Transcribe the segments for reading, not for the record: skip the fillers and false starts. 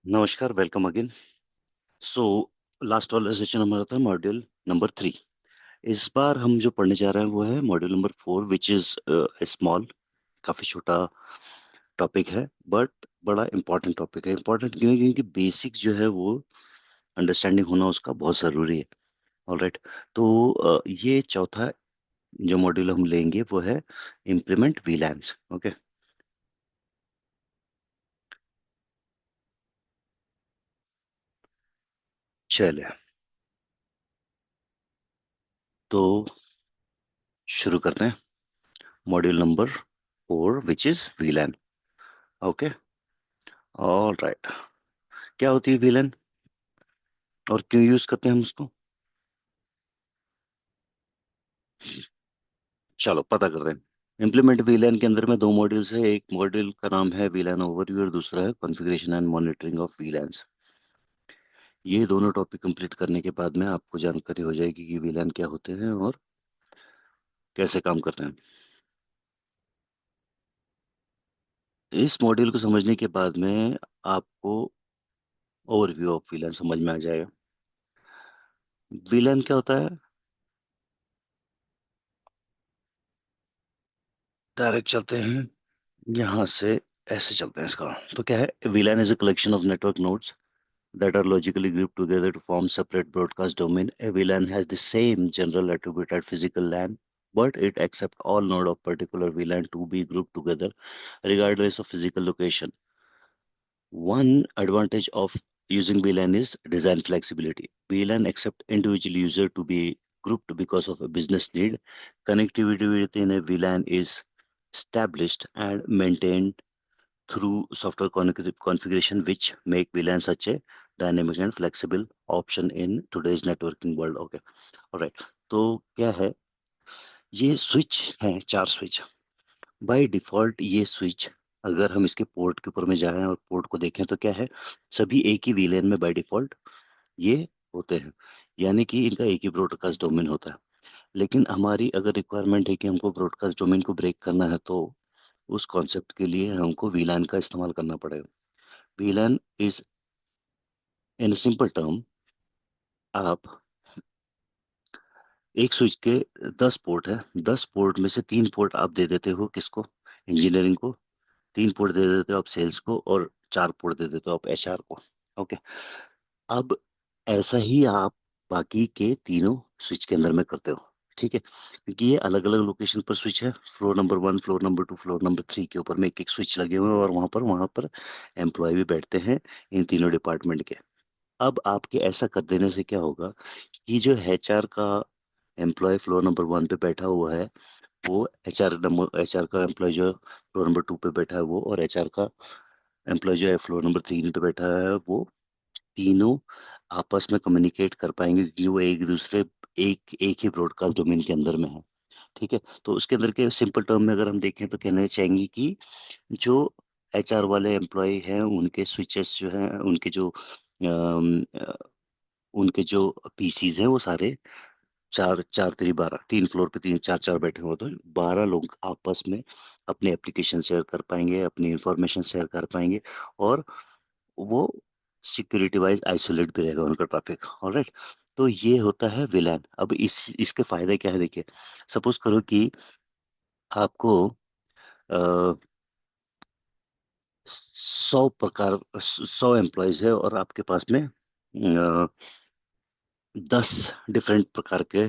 नमस्कार, welcome again. So last वाला session हमारा था मॉड्यूल नंबर 3। इस बार हम जो पढ़ने जा रहे हैं वो है module number 4, which is small. काफी छोटा टॉपिक है, बट बड़ा इंपॉर्टेंट टॉपिक है। इंपॉर्टेंट क्यों है? क्योंकि बेसिक जो है वो अंडरस्टैंडिंग होना उसका बहुत जरूरी है। ऑलराइट। तो ये चौथा जो मॉड्यूल हम लेंगे वो है इम्प्लीमेंट वीलैंस। ओके, चलिए तो शुरू करते हैं। Module number 4, which is वीलैन। Okay, all right. क्या होती है विलन और क्यों यूज करते हैं हम उसको? चलो पता करते हैं। इम्प्लीमेंट वीलन के अंदर में दो मॉड्यूल्स है। एक मॉड्यूल का नाम है वीलन ओवरव्यू और दूसरा है कॉन्फ़िगरेशन एंड मॉनिटरिंग ऑफ वीलैन्स। ये दोनों टॉपिक कंप्लीट करने के बाद में आपको जानकारी हो जाएगी कि वीलन क्या होते हैं और कैसे काम करते हैं। इस मॉड्यूल को समझने के बाद में आपको ओवरव्यू ऑफ विलन समझ में आ जाएगा। विलन क्या होता है? डायरेक्ट चलते हैं यहाँ से, ऐसे चलते हैं। इसका तो क्या है? Villain is a collection of network nodes that are logically grouped together to form separate broadcast domain. A VLAN has the same general attribute as physical LAN, but it accepts all node of particular VLAN to be grouped together regardless of physical location. One advantage of using VLAN is design flexibility. VLAN accept individual user to be grouped because of a business need. Connectivity within a VLAN is established and maintained through software configuration, which make VLAN such a dynamic and flexible option in today's networking world. Okay, all right. तो क्या है? ये switch है, चार switch. By default ये switch, अगर हम इसके पोर्ट के ऊपर में जाएं और पोर्ट को देखें तो क्या है? सभी एक ही वीलैन में बाय डिफॉल्ट ये होते हैं, यानी कि इनका एक ही ब्रॉडकास्ट डोमेन होता है। लेकिन हमारी अगर रिक्वायरमेंट है कि हमको ब्रॉडकास्ट डोमेन को ब्रेक करना है, तो उस कॉन्सेप्ट के लिए हमको वीलैन का इस्तेमाल करना पड़ेगा। VLAN is, in a simple term, आप एक स्विच के 10 पोर्ट है, 10 पोर्ट में से 3 पोर्ट आप दे देते हो किसको? इंजीनियरिंग को। 3 पोर्ट दे देते हो आप सेल्स को, और 4 पोर्ट दे देते हो आप HR को। ओके। अब ऐसा ही आप बाकी के तीनों स्विच के अंदर में करते हो। ठीक है, क्योंकि ये अलग अलग लोकेशन पर स्विच है। Floor number 1, floor number 2, floor number 3 के ऊपर में एक एक स्विच लगे हुए हैं, और वहां पर एम्प्लॉय भी बैठते हैं इन तीनों डिपार्टमेंट के। अब आपके ऐसा कर देने से क्या होगा कि जो HR का एम्प्लॉय फ्लोर नंबर 1 पे बैठा हुआ है, वो HR का एम्प्लॉय जो फ्लोर नंबर 2 पे बैठा है वो, और HR का एम्प्लॉय जो है फ्लोर नंबर 3 पे बैठा है वो, तीनों आपस में कम्युनिकेट कर पाएंगे, क्योंकि वो एक दूसरे एक एक ही ब्रॉडकास्ट डोमेन के अंदर में है। ठीक है, तो उसके अंदर के सिंपल टर्म में अगर हम देखें तो कहना चाहेंगे कि जो HR वाले एम्प्लॉय हैं उनके स्विचेस जो हैं, उनके जो PCs हैं वो सारे चार चार तेरी 12, 3 फ्लोर पे तीन चार चार बैठे हो, तो 12 लोग आपस में अपने एप्लीकेशन शेयर कर पाएंगे, अपनी इंफॉर्मेशन शेयर कर पाएंगे, और वो सिक्योरिटी वाइज आइसोलेट भी रहेगा उनका ट्रैफिक। ऑलराइट। तो ये होता है विलैन। अब इसके फायदे क्या है, देखिए। सपोज करो कि आपको 100 एम्प्लॉयज है, और आपके पास में 10 डिफरेंट प्रकार के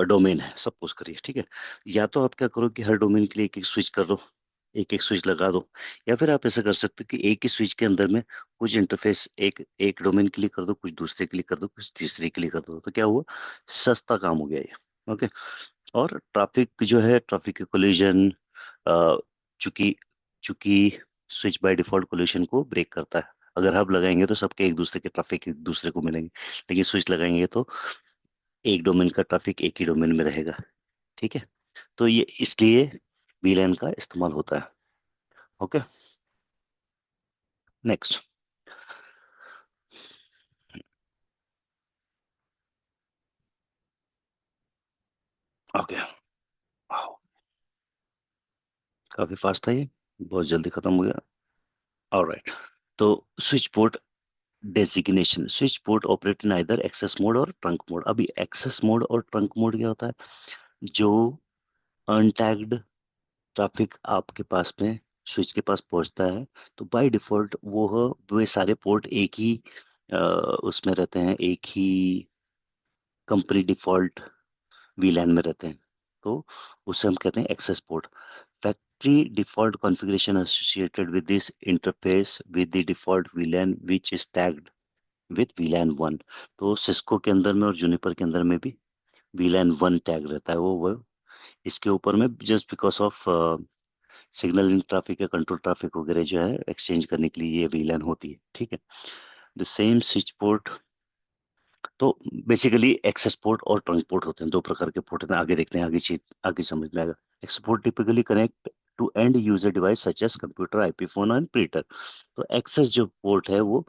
डोमेन है, सपोज करिए। ठीक है, या तो आप क्या करो कि हर डोमेन के लिए एक एक स्विच कर दो, एक एक स्विच लगा दो। या फिर आप ऐसा कर सकते हो कि एक ही स्विच के अंदर में कुछ इंटरफेस एक एक डोमेन के लिए कर दो, कुछ दूसरे के लिए कर दो, कुछ तीसरे के लिए कर दो। तो क्या हुआ? सस्ता काम हो गया ये। ओके। और ट्रैफिक जो है, ट्रैफिक के कोलिजन, चूंकि चूंकि स्विच बाय डिफॉल्ट कोलिजन को ब्रेक करता है। अगर हब लगाएंगे तो सबके एक दूसरे के ट्रैफिक एक दूसरे को मिलेंगे, लेकिन स्विच लगाएंगे तो एक डोमेन का ट्रैफिक एक ही डोमेन में रहेगा। ठीक है, तो ये इसलिए VLAN का इस्तेमाल होता है। Okay, next. ओके, काफी फास्ट था ये, बहुत जल्दी खत्म हो गया। ऑलराइट। तो switch port designation, switch port operate in either access mode और ट्रंक मोड। अभी एक्सेस मोड और ट्रंक मोड क्या होता है? जो अनटैग्ड ट्रैफिक आपके पास में स्विच के पास पहुंचता है, तो बाय डिफॉल्ट वे सारे पोर्ट एक ही उसमें रहते हैं, एक ही कंपनी डिफॉल्ट वीलैन में रहते हैं। तो उसे हम कहते हैं access port. Factory default configuration associated with this interface with the default VLAN which is tagged with VLAN 1। तो सिस्को के अंदर में और जूनिपर के अंदर में भी वीलैन 1 टैग रहता है। वो इसके ऊपर में just because of signalling traffic या कंट्रोल ट्रैफिक वगैरह जो है एक्सचेंज करने के लिए ये वीलैन होती है, ठीक है। द सेम स्विच पोर्ट, तो बेसिकली एक्सेस पोर्ट और ट्रंक पोर्ट होते हैं, दो प्रकार के पोर्ट होते हैं। आगे देखते हैं, आगे चीज आगे समझ में आएगा। Access port typically connect to end user device such as computer, IP phone and printer. तो एक्सेस जो पोर्ट है वो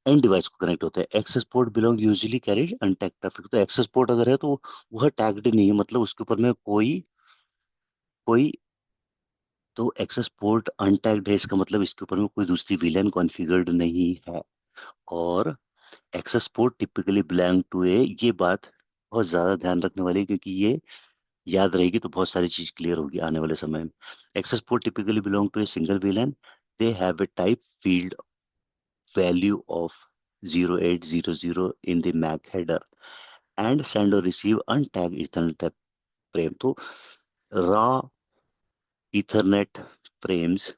एंड डिवाइस को कनेक्ट होता है। Access port belong usually carried untagged traffic. तो एक्सेस पोर्ट अगर है तो वह टैग्ड नहीं है, मतलब उसके ऊपर में कोई कोई तो एक्सेस पोर्ट अनटैग्ड है, इसका मतलब इसके ऊपर में कोई दूसरी विलेन कॉन्फ़िगर्ड नहीं है। और access port typically belong to a, ये बात बहुत ज्यादा ध्यान रखने वाली है, क्योंकि ये याद रहेगी तो बहुत सारी चीज क्लियर होगी आने वाले समय में। Access port typically belong to a single VLAN. They have a type field value of 0800 in the MAC header and send or receive untagged Ethernet frame। तो रॉ इथरनेट फ्रेम्स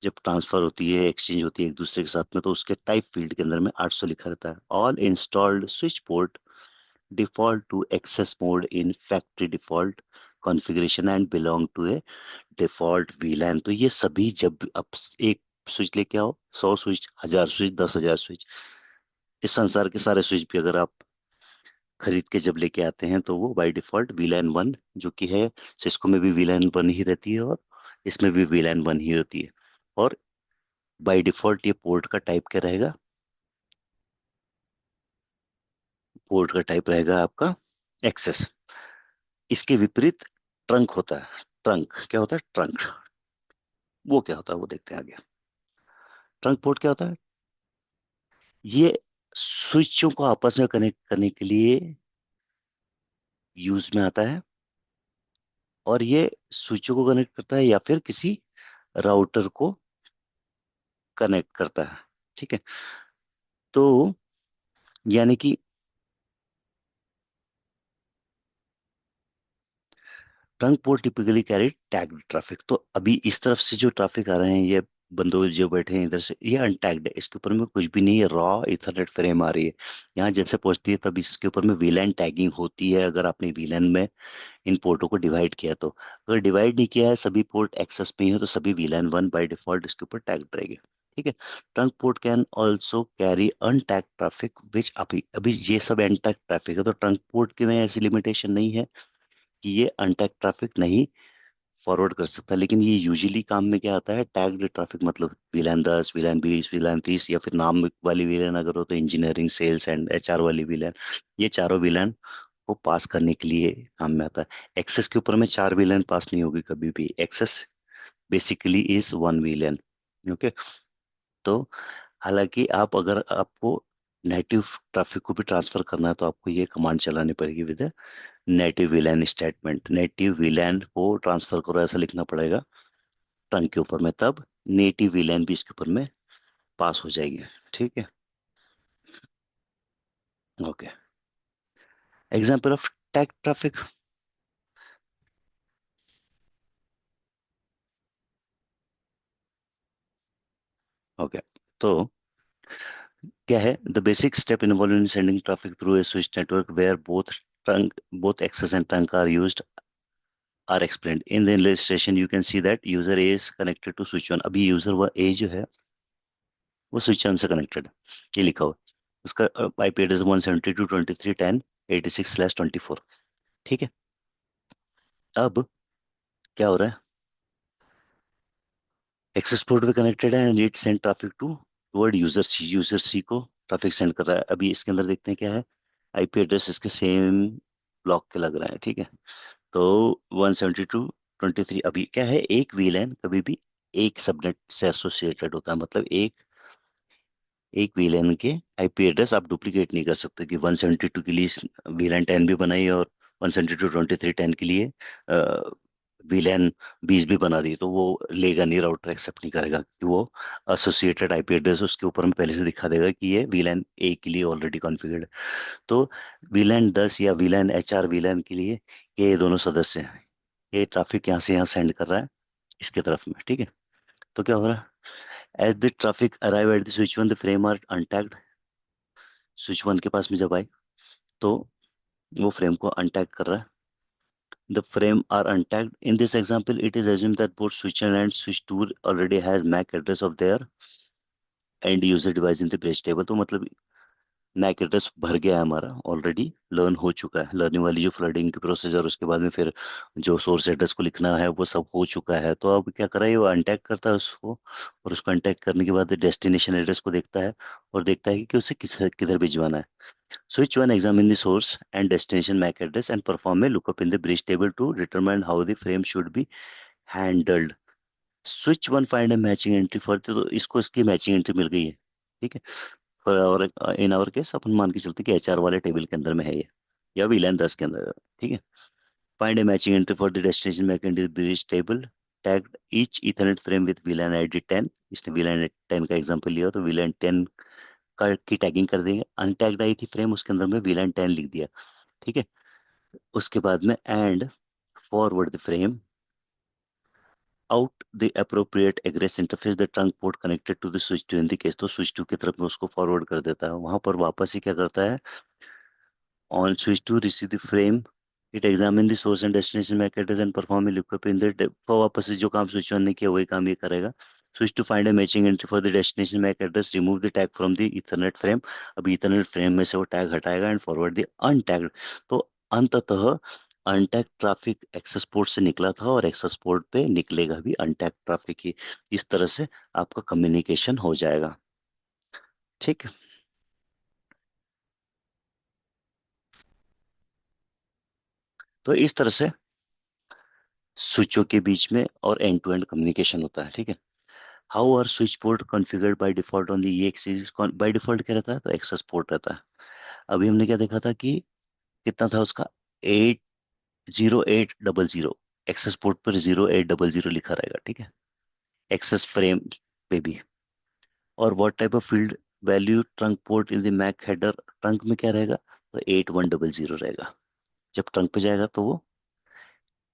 जब ट्रांसफर होती है, exchange होती है एक दूसरे के साथ में, तो उसके टाइप फील्ड के अंदर में 800 लिखा रहता है। All installed switch port default to access mode in factory default configuration and belong to a default VLAN. तो ये सभी जब आप एक स्विच लेके आओ, 100 स्विच, 1000 स्विच, 10,000 स्विच, इस संसार के सारे स्विच भी अगर आप खरीद के जब लेके आते हैं तो वो बाय डिफॉल्ट वीलैन 1 जो कि है, सिस्को में भी वीलैन 1 ही रहती है और इसमें भी वीलैन 1 ही होती है। और बाय डिफॉल्ट ये पोर्ट का टाइप क्या रहेगा? पोर्ट का टाइप रहेगा आपका एक्सेस। इसके विपरीत ट्रंक होता है। ट्रंक क्या होता है? ट्रंक वो क्या होता है वो देखते हैं आगे। ट्रंक पोर्ट क्या होता है? ये स्विचों को आपस में कनेक्ट करने के लिए यूज में आता है, और ये स्विचों को कनेक्ट करता है या फिर किसी राउटर को कनेक्ट करता है, ठीक है। तो यानी कि trunk port typically carry tagged traffic. तो अभी इस तरफ से जो ट्रैफिक आ रहे हैं, ये बंदो जो बैठे हैं इधर से, ये अनटैग्ड है, इसके ऊपर में कुछ भी नहीं है, रॉ इथरनेट फ्रेम आ रही है। यहाँ जैसे पहुंचती है तब इसके ऊपर में वीलैन टैगिंग होती है, अगर आपने वीलैन में इन पोर्टों को डिवाइड किया तो। अगर डिवाइड नहीं किया है, सभी पोर्ट एक्सेस में ही है, तो सभी वीलैन 1 बाय डिफॉल्ट इसके ऊपर टैग्ड रहेगी, ठीक है। Trunk port can also carry untagged traffic which, अभी अभी ये सब अनटैग्ड ट्रैफिक है, तो ट्रंक पोर्ट की में ऐसी लिमिटेशन नहीं है कि ये अनटैग्ड ट्रैफिक नहीं फॉरवर्ड कर सकता। लेकिन ये यूजुअली काम में क्या आता है? टैग्ड ट्रैफिक, मतलब वीलैन 10, वीलैन 20, वीलैन 30, या फिर नाम वाली वीलैन अगर हो तो इंजीनियरिंग, सेल्स एंड एचआर वाली वीलैन, ये चारों वीलैन को पास करने के लिए काम में आता है। एक्सेस के ऊपर में चार वीलैन पास नहीं होगी कभी भी। Access basically is one VLAN, okay. तो हालांकि आप अगर आपको नेटिव ट्रैफिक को भी ट्रांसफर करना है तो आपको ये कमांड चलानी पड़ेगी विद नेटिव वीलैन स्टेटमेंट। नेटिव वीलैन को ट्रांसफर करो ऐसा लिखना पड़ेगा टंग के ऊपर में, तब नेटिव वीलैन भी इसके ऊपर में पास हो जाएगी, ठीक है। Okay, example of tag traffic. Okay, तो क्या है? The basic step involve in sending traffic through a switch network where both access and trunk are used are explained in the illustration। you can see that user A is connected to switch 1। अभी user व A जो है वो switch 1 से connected है, ये लिखा हुआ है। उसका आईपी एड्रेस 172.23.10.86/24, ठीक है। अब क्या हो रहा है? एक्सेस पोर्ट पे कनेक्टेड है and it send traffic toward user C. User C को ट्रैफिक सेंड कर रहा है। अभी इसके अंदर देखते हैं क्या है। आईपी एड्रेस इसके सेम ब्लॉक के लग रहा है, ठीक है। तो 172.23, अभी क्या है, एक वीलैन कभी भी एक सबनेट से एसोसिएटेड होता है, मतलब एक एक वीलैन के आईपी एड्रेस आप डुप्लीकेट नहीं कर सकते कि 172 के लिए वीलैन 10 भी बनाई और 172.23.10 के लिए वीलैन 20 भी बना दी, तो वो लेगा नहीं, राउटर एक्सेप्ट नहीं करेगा, कि वो एसोसिएटेड आईपी एड्रेस उसके ऊपर में पहले से दिखा देगा कि ये वीलैन ए के लिए ऑलरेडी कॉन्फ़िगर्ड। तो वीलैन 10 या वीलैन एचआर वीलैन के लिए ये दोनों सदस्य हैं, ये ट्रैफिक यहाँ से यहाँ सेंड कर रहा है इसके तरफ में, ठीक है। तो क्या हो रहा है, as the traffic arrive at the switch one the frame are untagged, switch one के पास में जब आए तो वो फ्रेम को अनटैग कर रहा है। The frame are untagged. In this example, it is assumed that both switch 1 and switch 2 already has MAC address of their end user device in the bridge table. तो मतलब मैक एड्रेस भर गया है हमारा, already learn हो चुका है, learning वाली जो फ्लडिंग की प्रोसेस और उसके बाद में फिर जो सोर्स एड्रेस को लिखना है वो सब हो चुका है। तो अब क्या कर रहा है, वो अनटैग करता है उसको, और उसको अनटैग करने के बाद डेस्टिनेशन एड्रेस को देखता है और देखता है कि उसे किधर भिजवाना है। Switch one examine the source and destination MAC address and perform a lookup in the bridge table to determine how the frame should be handled. Switch one find a matching entry for, तो इसको इसकी matching entry मिल गई है, ठीक है। और in our case अपन मान के चलते कि एचआर वाले टेबल के अंदर में है ये, या वीलान 10 के अंदर, ठीक है। Find a matching entry for the destination MAC entry bridge table, tagged each Ethernet frame with VLAN ID 10। इसने वीलान 10 का एग्जांपल लिया तो वीलान 10 का की टैगिंग कर देंगे। अनटैग्ड आई थी फ्रेम, उसके अंदर में वीलान 10 लिख दिया, ठीक है। उसके बाद में and forward the frame out the appropriate egress interface the trunk port connected to the switch 2 in the case, तो switch 2 की तरफ में उसको फॉरवर्ड कर देता है, वहां पर वापस ही क्या करता है, on switch 2 receive the frame, it examine the source and destination MAC address and perform a lookup in the वापस से जो काम switch 1 ने किया वही काम ये करेगा। switch to find a matching entry for the destination MAC address, remove the tag from the ethernet frame, अब ethernet frame में से वो tag हटाएगा and forward the untagged। तो अंततः अनटैग ट्रैफिक एक्सेस पोर्ट से निकला था और एक्सेस पोर्ट पे निकलेगा भी अनटैग ट्रैफिक ही। इस तरह से आपका कम्युनिकेशन हो जाएगा, ठीक। तो इस तरह से स्विचों के बीच में और एंड टू एंड कम्युनिकेशन होता है, ठीक है। How are switch port configured by default on the EX series, by default क्या रहता है, तो एक्सेस पोर्ट रहता है। अभी हमने क्या देखा था कि कितना था उसका, 80800, एक्सेस पोर्ट पर 0800 लिखा रहेगा, ठीक है, एक्सेस फ्रेम पे भी। और what type of field value trunk port in the MAC header, trunk में क्या रहेगा, तो 8100 रहेगा। जब ट्रंक पे जाएगा तो वो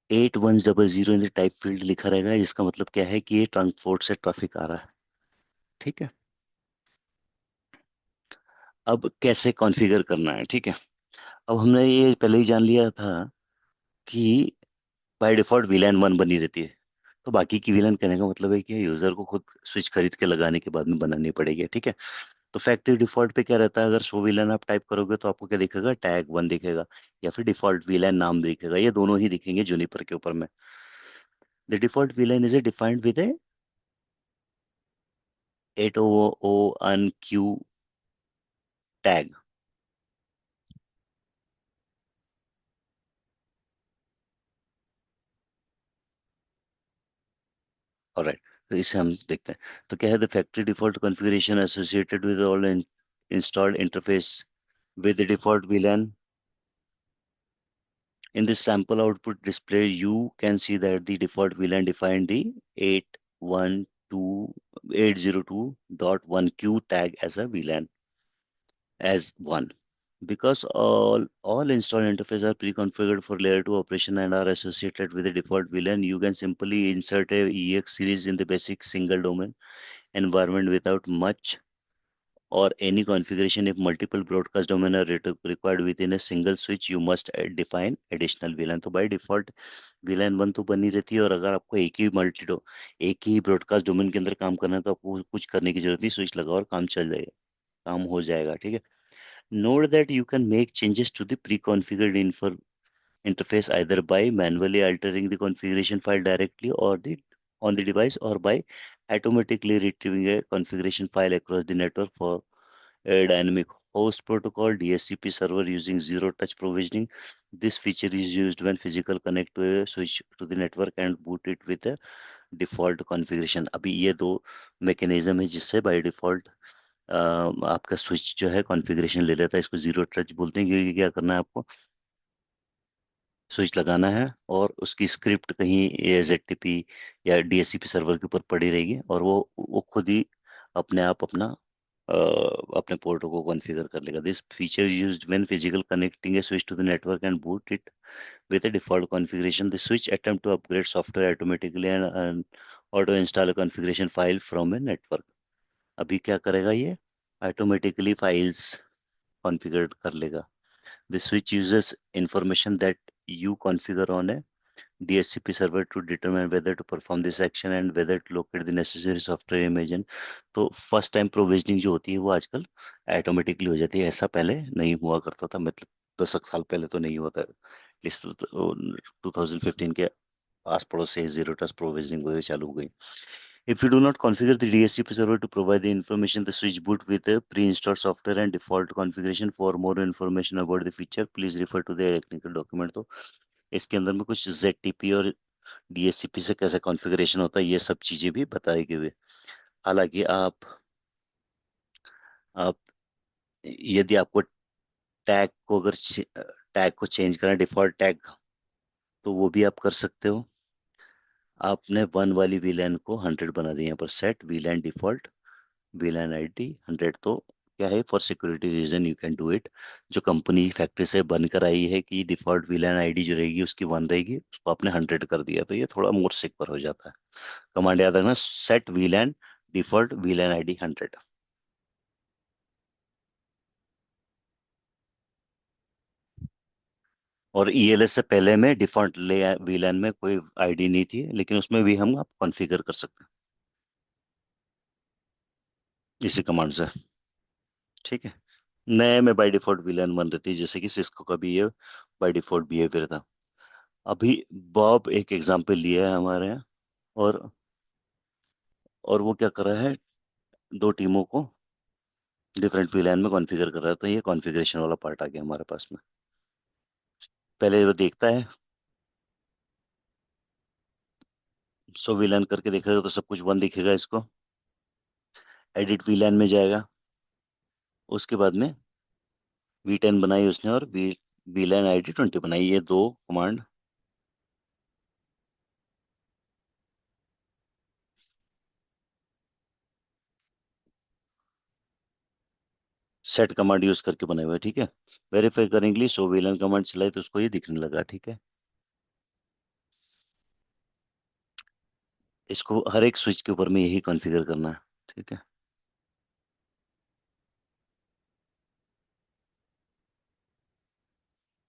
8100 इन द टाइप फील्ड लिखा रहेगा, जिसका मतलब क्या है कि ये ट्रंक पोर्ट से ट्रैफिक आ रहा है, ठीक है। अब कैसे कॉन्फ़िगर करना है, ठीक है। अब हमने ये पहले ही जान लिया था कि बाय डिफॉल्ट वीलैन 1 बनी रहती है, तो बाकी की वीलैन कहने का मतलब है कि यूजर को खुद स्विच खरीद के लगाने के बाद में बनानी पड़ेगी, ठीक है। तो फैक्ट्री डिफॉल्ट पे क्या रहता है, अगर शो वीलन आप टाइप करोगे तो आपको क्या दिखेगा, टैग 1 दिखेगा, या फिर डिफॉल्ट वीलन नाम दिखेगा, ये दोनों ही दिखेंगे जूनिपर के ऊपर में। The default VLAN is a defined with A 800 tag. Alright, तो इसे हम देखते हैं। तो क्या है, the factory default configuration associated with all installed interface with the default VLAN. In this sample output display, you can see that the default VLAN defined the 802.802.1q tag as a VLAN as one. Because all installed interfaces are pre-configured for layer 2 operation and are associated with the default VLAN, you can simply insert a EX series in the basic single domain environment without much or any configuration. If multiple broadcast domain are required within a single switch, you must define additional VLAN। तो by default VLAN 1 तो बनी रहती है, और अगर आपको एक ही broadcast domain के अंदर काम करना है तो आपको कुछ करने की जरूरत नहीं, स्विच लगाओ और काम चल जाएगा, काम हो जाएगा, ठीक है। Note that you can make changes to the pre-configured interface either by manually altering the configuration file directly or the on the device, or by automatically retrieving a configuration file across the network for a dynamic host protocol DHCP server using zero touch provisioning. This feature is used when physical connect to a switch to the network and boot it with a default configuration। अभी ये दो mechanism है जिससे by default आपका switch जो है configuration ले लेता है। इसको जीरो टच बोलते हैं, क्योंकि क्या करना है आपको, स्विच लगाना है और उसकी स्क्रिप्ट कहीं एचटीटीपी या डीएचसीपी सर्वर के ऊपर पड़ी रहेगी, और वो खुद ही अपने आप अपना अपने पोर्ट को कॉन्फ़िगर कर लेगा। This feature used when physical connecting a switch to the network and boot it with a default configuration. The switch attempt to upgrade software automatically and auto install a configuration file from a network. अभी क्या करेगा ये, automatically files configure कर लेगा। The switch uses information that you configure on a DHCP server to determine whether to perform this action and whether to locate the necessary software image in। तो first time provisioning जो होती है वो आजकल automatically हो जाती है। ऐसा पहले नहीं हुआ करता था, मतलब 10 साल पहले तो नहीं हुआ था। इस 2015 के आस पड़ोस से जीरो ट्रस्ट प्रोविजनिंग वगैरह चालू हो गई। If you do not configure the DHCP server to provide the information, the switch boot with a pre-installed software and default configuration. For more information about the feature, please refer to the technical document। तो इसके अंदर में कुछ ZTP और DHCP से कैसे configuration होता है, ये सब चीजें भी बताई गई है। हालांकि आप यदि आपको टैग को अगर टैग को चेंज करना, डिफॉल्ट टैग, तो वो भी आप कर सकते हो। आपने वन वाली वीलैन को 100 बना दिया, यहाँ पर set VLAN default VLAN ID 100। तो क्या है, for security reason you can do it. जो कंपनी फैक्ट्री से बनकर आई है कि डिफॉल्ट वीलैन आईडी जो रहेगी उसकी 1 रहेगी, उसको आपने 100 कर दिया, तो ये थोड़ा मोर सिक्योर हो जाता है। कमांड याद रखना, set VLAN default VLAN ID 100। और ईएलएस से पहले में डिफॉल्ट ले वीलैन में कोई आईडी नहीं थी, लेकिन उसमें भी हम आप कॉन्फ़िगर कर सकते हैं इसी कमांड से। ठीक है। नए में बाय डिफॉल्ट वीलैन बन रही थी, जैसे कि सिस्को का भी ये बाय डिफॉल्ट बिहेवियर था। अभी बॉब एक एग्जांपल लिया है हमारे यहाँ, और वो क्या कर रहा है, दो टीमों को डिफरेंट वीलैन में कॉन्फ़िगर कर रहा है। तो ये कॉन्फ़िगरेशन वाला पार्ट आ गया हमारे पास में। पहले वो देखता है, 100 वीलैन करके देखेगा तो सब कुछ वन दिखेगा इसको। एडिट वीलैन में जाएगा, उसके बाद में V10 बनाई उसने, और वीलैन आईडी 20 बनाई। ये दो कमांड सेट कमांड यूज करके बनाए हुए हैं, ठीक है। वेरीफाई करने के लिए शो वीलन कमांड चलाई तो उसको ये दिखने लगा, ठीक है। इसको हर एक स्विच के ऊपर में यही कॉन्फ़िगर करना है, ठीक है।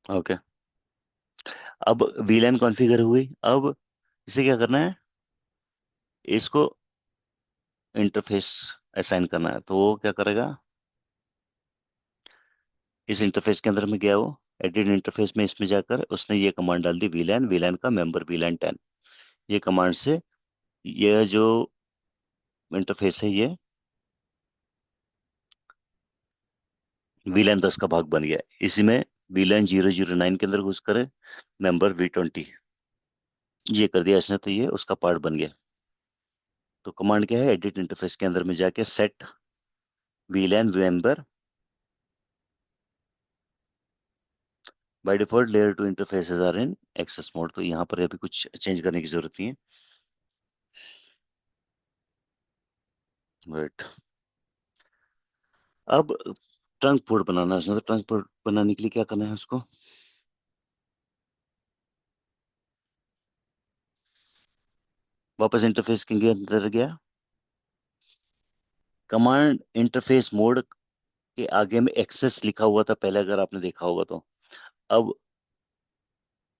ओके। अब वीलन कॉन्फ़िगर हुई, अब इसे क्या करना है, इसको इंटरफेस असाइन करना है। तो वो क्या करेगा, इस इंटरफेस के अंदर में गया वो, एडिट इंटरफेस में इसमें जाकर उसने ये कमांड डाल दी, वीलन वीलन का मेंबर वीलन 10। ये कमांड से यह जो इंटरफेस है ये वीलन 10 का भाग बन गया। इसी में वीलन 009 के अंदर घुस कर मेंबर V20 ये कर दिया इसने, तो ये उसका पार्ट बन गया। तो कमांड क्या है, एडिट इंटरफेस के अंदर में जाके set VLAN member by default layer two interfaces are in access mode. तो यहाँ पर अभी कुछ चेंज करने की जरूरत नहीं है। वेट, अब ट्रंक पोर्ट बनाना है उसने। तो ट्रंक पोर्ट बनाने के लिए क्या करना है उसको, वापस इंटरफेस के अंदर गया, कमांड इंटरफेस मोड के आगे में एक्सेस लिखा हुआ था पहले, अगर आपने देखा होगा तो। अब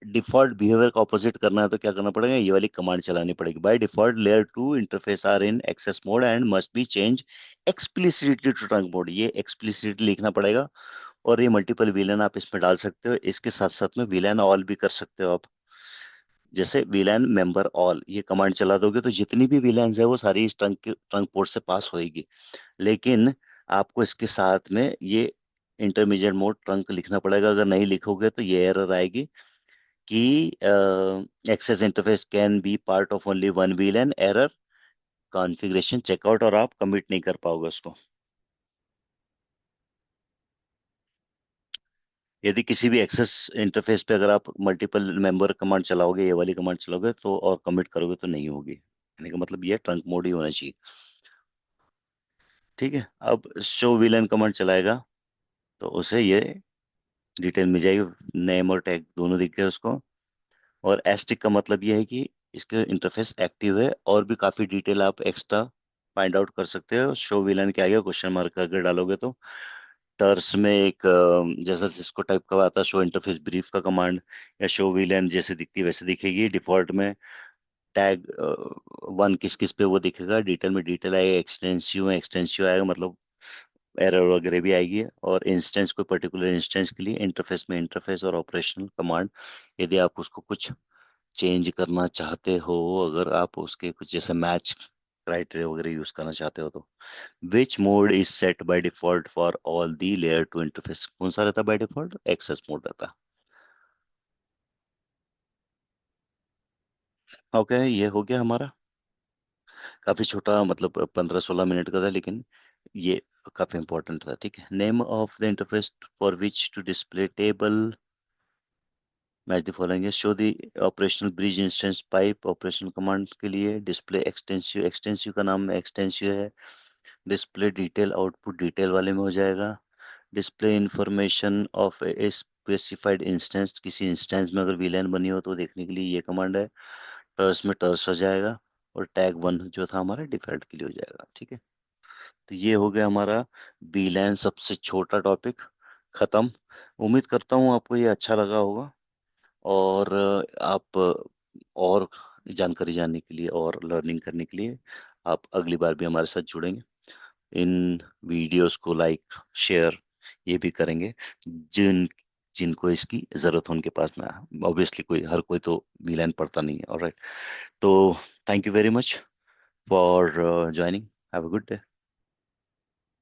डिफॉल्ट बिहेवियर का ऑपोजिट करना है तो क्या करना पड़ेगा, ये वाली कमांड चलानी पड़ेगी। By default layer two interface are in access mode and must be change explicitly to trunk mode. ये एक्सप्लिसिटली लिखना पड़ेगा। और ये मल्टीपल विलन आप इसमें डाल सकते हो, इसके साथ साथ में विलन ऑल भी कर सकते हो आप। जैसे विलन मेंबर ऑल ये कमांड चला दोगे तो जितनी भी विलेंस है वो सारी इस ट्रंक पोर्ट से पास होएगी। लेकिन आपको इसके साथ में ये इंटरमीडिएट मोड ट्रंक लिखना पड़ेगा। अगर नहीं लिखोगे तो ये एरर आएगी कि access interface can be part of only one VLAN error configuration checkout, और आप कमिट नहीं कर पाओगे उसको। यदि किसी भी एक्सेस इंटरफेस पे अगर आप मल्टीपल मेंबर कमांड चलाओगे, ये वाली कमांड चलाओगे तो, और कमिट करोगे तो नहीं होगी। यानी कि मतलब ये ट्रंक मोड ही होना चाहिए। ठीक है, अब शो विलन कमांड चलाएगा तो उसे ये डिटेल मिल जाएगी, नेम और टैग दोनों दिख गए उसको। और एस्टिक का मतलब ये है कि इसके इंटरफेस एक्टिव है, और भी काफी डिटेल आप एक्स्ट्रा फाइंड आउट कर सकते हो शो विलन के आगे क्वेश्चन मार्क अगर डालोगे तो। टर्स में एक जैसा सिस्को टाइप का आता है शो इंटरफेस ब्रीफ का कमांड, या शो विलन जैसे दिखती है वैसे दिखेगी डिफॉल्ट में। टैग वन किस किस पे वो दिखेगा, डिटेल में डिटेल आएगा, एक्सटेंसिव में एक्सटेंसिव आएगा, मतलब एरर वगैरह भी आएगी। और इंस्टेंस कोई पर्टिकुलर इंस्टेंस के लिए इंटरफेस में इंटरफेस और ऑपरेशनल कमांड, यदि आप उसको कुछ चेंज करना चाहते हो, अगर आप उसके कुछ जैसे मैच क्राइटेरिया वगैरह यूज करना चाहते हो तो। Which mode is set by default for all the layer two interface, कौन सा रहता है बाय डिफॉल्ट? एक्सेस मोड रहता है। ओके, ये हो गया हमारा। काफी छोटा, मतलब 15-16 मिनट का था, लेकिन ये काफी इंपॉर्टेंट था। ठीक है, name of the interface for which to display table match the following, show the operational bridge instance pipe operational command के लिए। डिस्प्ले एक्सटेंसिव, एक्सटेंसिव का नाम एक्सटेंसिव है। डिस्प्ले डिटेल आउटपुट डिटेल वाले में हो जाएगा। Display information of a specified instance, किसी इंस्टेंस में अगर वीलैन बनी हो तो देखने के लिए ये कमांड है। टर्स में टर्स हो जाएगा। और टैग वन जो था हमारा डिफॉल्ट के लिए हो जाएगा। ठीक है, तो ये हो गया हमारा वीलैन सबसे छोटा टॉपिक खत्म। उम्मीद करता हूँ आपको ये अच्छा लगा होगा। और आप और जानकारी जानने के लिए और लर्निंग करने के लिए आप अगली बार भी हमारे साथ जुड़ेंगे। इन वीडियोस को लाइक शेयर ये भी करेंगे जिन जिनको इसकी जरूरत हो उनके पास में। ऑब्वियसली कोई, हर कोई तो वीलाइन पढ़ता नहीं है। ऑलराइट, तो thank you very much for joining. Have a good day.